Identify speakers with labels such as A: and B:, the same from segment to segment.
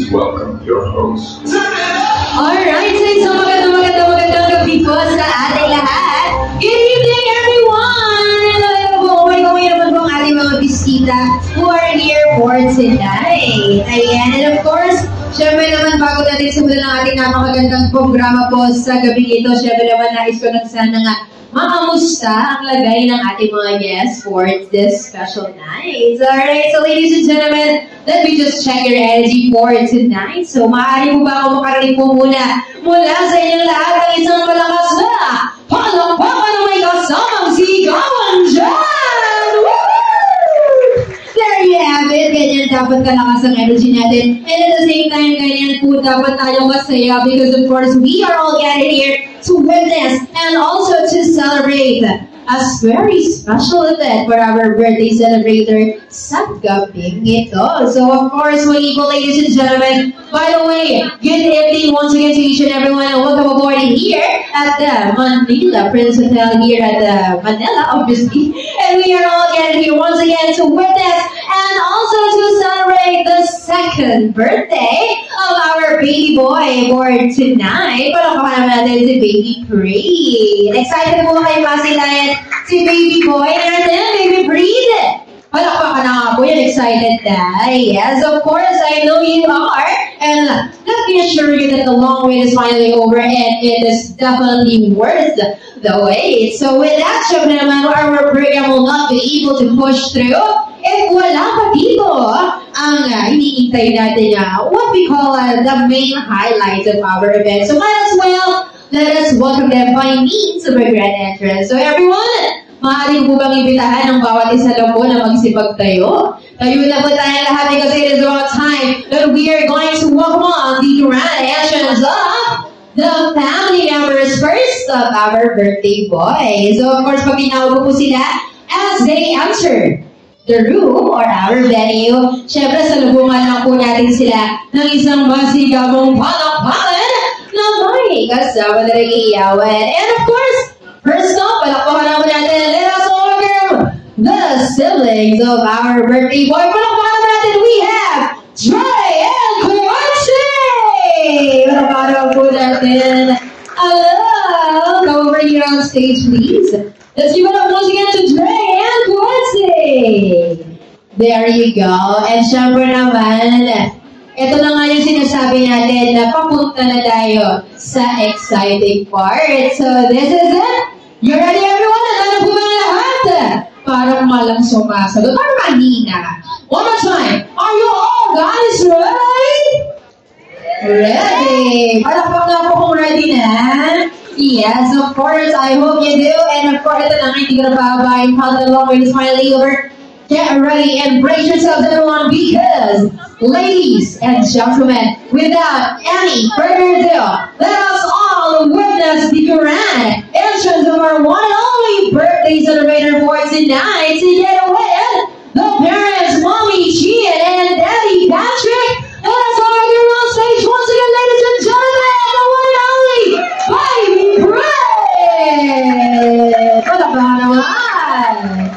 A: please welcome your host.
B: Alright, so isang magandang gabi po sa ating lahat. Good evening, everyone! Hello, kumay naman po ang ating mga bisita who are here for tonight. Ayan, and of course, syempre naman bago natin simulan ang ating napakagandang programa po sa gabi ito, syempre naman nais ko lang sana nga makamusta ang lagay ng ating mga guests for this special night. Alright, so ladies and gentlemen, let me just check your energy for tonight. So maaari mo ba ako makarinig po mula sa inyong lahat ng isang malakas na palakpakan na may kasamang sigawan dyan! Woo! There you have it. Ganyan dapat kalakas ang energy natin. And at the same time, ganyan po dapat tayong masaya because of course, we are all gathered here to witness and also to celebrate a very special event for our birthday celebrator sa gabing ito. So of course, muli po ladies and gentlemen, by the way, good evening once again to each and everyone and welcome aboard here at the Manila Prince Hotel here at the Manila, obviously. And we are all gathered here once again to witness and also to celebrate the second birthday of our baby boy born tonight. Palakpakan naman natin si Baby Breed. Excited po kayo masilayan si Baby Boy natin, Baby Breed. Palakpakan na nga po yan, excited na. Yes, of course, I know you are. And let me assure you that the long wait is finally over and it is definitely worth the wait. So with that, syempre naman, our program will not be able to push through if wala pa dito ang iniintay natin what we call the main highlights of our event. So might as well, let us welcome them by means of a grand entrance. So everyone, maaari po bang ibitahan ng bawat isa lang po na magsipag tayo? Tayo na po tayo lahat because it is about time that we are going to welcome on the grand entrance of the family members first of our birthday boy. So of course, pag tinawag po sila as they enter the room or our venue, syempre salubungan lang po natin sila ng isang masigabong palakpakan na may kasama na nag-iyawan. And of course, first off, palakpakan naman natin, let us welcome the siblings of our birthday boy. Palakpakan natin, we have Dre and Quincy! Palakpakan naman po natin. Hello! Come over here on stage, please. Let's give it up once again to Dre and Quincy! There you go. And syempre naman, ito na nga yung sinasabi natin na papunta na tayo sa exciting part. So this is it. You ready everyone? Ano po ba lahat? Parang malang sumasagot. Parang mahina. One more time. Are you all guys ready? Ready. Palakpak na po kung ready na. Yes, of course. I hope you do. And of course, ito na nga, hindi ko na bababayin. How the long wait is finally over. Get ready and brace yourselves, everyone, because, ladies and gentlemen, without any further ado, let us all witness the grand entrance of our one and only birthday celebrator for tonight. Together with the parents, Mommy Gian and Daddy Patrick. Let us all get on stage once again, ladies and gentlemen, the one and only Baby Bread. Palakpakan naman.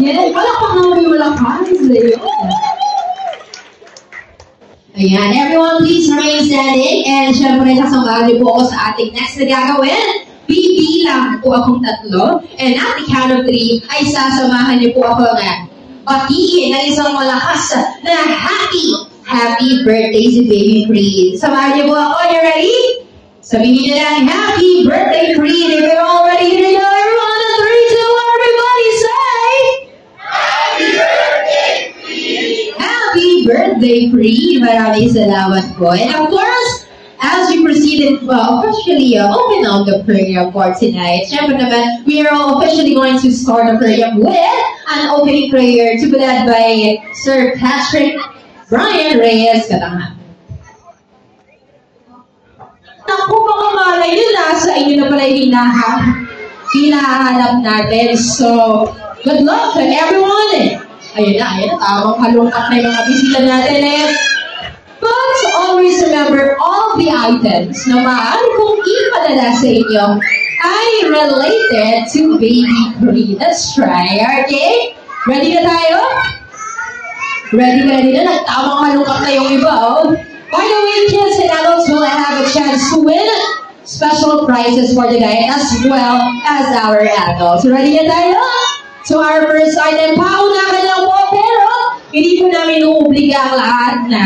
B: Yan, palakpakan naman yung malakas. Ayan, everyone please remain standing. And syempre, sasamahan niyo po ako sa ating next na gagawin. Bibilang po akong tatlo. And at the count of 3, ay sasamahan niyo po ako na batiin ng isang malakas na happy birthday si Baby Creed. Samahan niyo po ako. You ready? Sabihin niyo lang, happy birthday Creed. If you're all ready, here you go, everyone. 3, 2, 1, everybody say, happy birthday Creed! Happy birthday Creed! Maraming salamat po. And of course, as we proceeded officially open on the program for tonight, syempre naman, we are all officially going to start the program with an opening prayer to be led by Sir Patrick Brian Reyes Katangan. Naku, mga malay nyo, nasa inyo na pala yung hinahanap natin. So, good luck to everyone. Ayun na, tamang halungkat na yung mga bisita natin But always remember all the items na maaari kong ipadala sa inyo ay related to Baby Creed. Let's try, okay? Ready na tayo? Ready na? Nagtamang halungkat na yung iba, By the way, kids and adults will have a chance to win special prizes for the day as well as our adults. Ready na tayo? So our first item, paunahan lang po, pero hindi po namin uubliga ang lahat na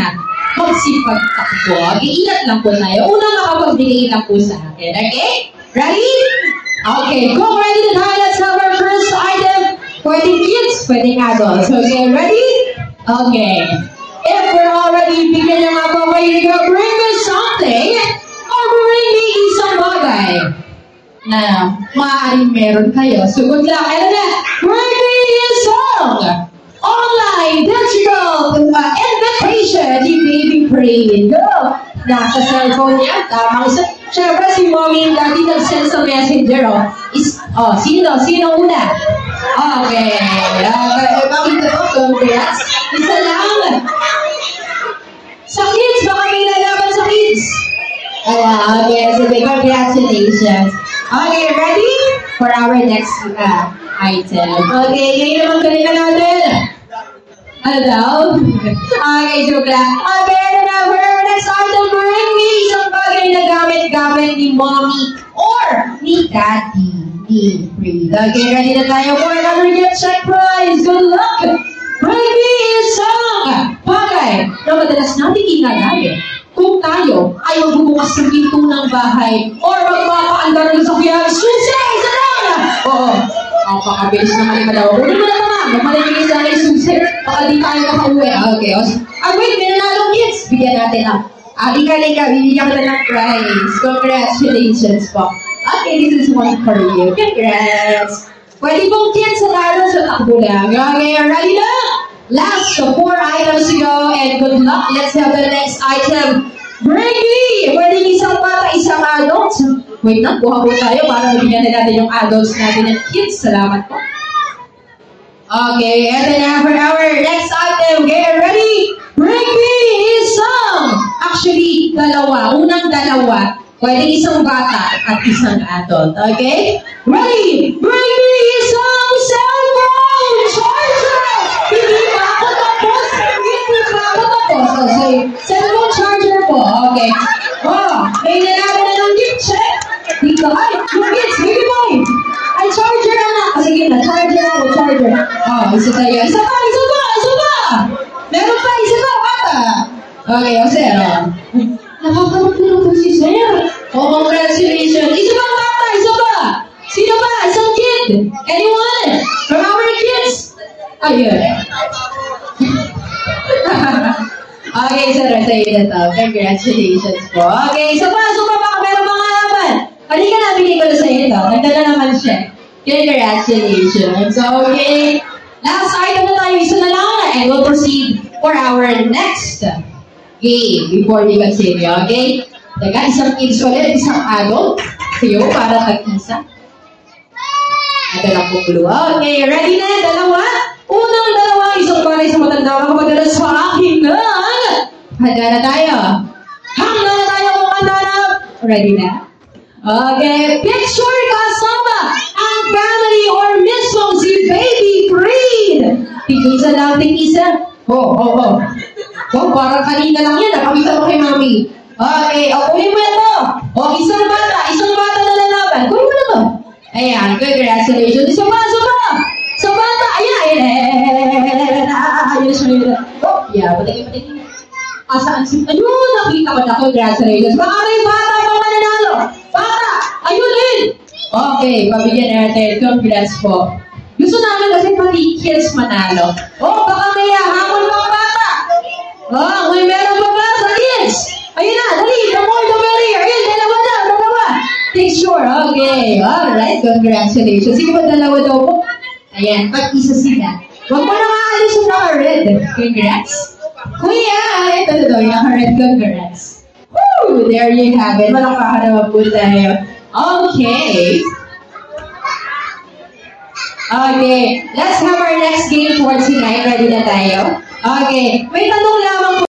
B: magsipagtakbo. Iingat lang po tayo. Unang makapagbigay lang po sa akin. Okay? Ready? Okay, go ready na tayo. Let's have our first item. Pwedeng kids, pwedeng adults. Okay, ready? Okay. If we're already bigyan ng mga kayo, bring me something or bring me isang bagay na maaaring meron kayo. So good luck. Ano na? Bring me a song! Online, digital, invitation, di baby praying. Go! Nasa cellphone niya, tamang isa. Siyempre si mommy and daddy nag-send sa messenger. Sino una? Okay. Bakit ito? Congrats. Isa lang. Sa kids, baka may lalaban sa kids. Okay, so congratulations. Okay, ready for our next item. Okay, ngayon naman kanina natin. Ano daw? Okay, joke lang. Okay, na for our next item, bring me isang bagay na gamit-gamit ni mommy or ni daddy. Okay, ready na tayo for another gift check prize. Good luck! Bring me isang bagay na madalas natin ginagamit kung tayo ay magbubukas ng pinto ng bahay or magpapaandar ng sakyan. Susi! Isa lang! Oo. Ang pakabilis naman yung madaw. Huwag mo na naman. Magmalibilis lang yung susi. Baka di tayo makauwi. Okay. Wait, may nanalong kids. Bigyan natin lang. Lika, bibigyan ko na ng prize. Congratulations po. Okay, this is one for you. Congrats! Pwede pong kids sa lalo sa takbo lang. Okay, ready na? Last 4 items to go and good luck. Let's have the next item. Bring me! Pwede isang bata, isang adult. Wait na, buha po tayo para mabigyan na natin yung adults natin and kids. Salamat po. Okay, eto na for our next item. Get ready? Bring me isang! Actually, dalawa. Unang dalawa. Pwede isang bata at isang adult. Okay? Ready? Bring me isang cellphone charger! Hindi pa ako tapos. Okay. Cellphone charger po. Okay. Wow. May nalaman na ng gift check. Dito. Ay, yung gifts. Baby boy. Ay, charger na. Sige na. Charger ako. Charger. Isa tayo. Isa pa. Meron pa. Isa pa. Bata. Okay. Sir. Nakakaroon po si Sir. Congratulations. Isa pa. Sino ba? Isang kid. Anyone? From our kids? Ayun. Okay, sir. Sa'yo na to. Congratulations po. Okay, so baka meron mga laban. Halika na, bigay ko na sa'yo ito. Nagdala naman siya. Congratulations. Okay. Last item na tayo. Isa na lang. And we'll proceed for our next game before we continue. Okay? Teka, isang kids ulit, isang adult. Sa'yo, para tag-isa. Ito lang po blue. Okay, ready na? Dalawa. Unang dalawa, isang para isang matanda. Makapadala sa akin na. Handa na tayo. Handa na tayo kung handa na. Ready na? Okay, picture kasama ang family or mismo si Baby Creed. Tig-isa lang, tig-isa. Parang kanina lang yan. Nakakita mo kay Mami. Okay, kunin mo ito. Isang bata na lalaban. Kunin mo na to. Ayan, congratulations. Isa pa. Sa bata, ayan. Ayun siya. Patingin. Saan si... Ayun, nakita ko na. Congratulations. Baka may bata pang mananalo. Bata, ayun din. Okay, pabigyan natin. Congrats po. Gusto namin kasi pati kids manalo. Baka may hamon pang bata. May meron pa ba sa kids? Ayun na, dali. The more the merrier. Ayun, dalawa. Picture. Okay. Alright, congratulations. Sige ba dalawa daw po? Ayan, pag-isa sila. Huwag mo na maalis yung naka-red. Congrats. Kuya, ito daw yung naka-red. Congrats. Woo! There you have it. Walang pakarawa po tayo. Okay. Okay, let's have our next game for tonight. Ready na tayo? Okay, may tanong lang.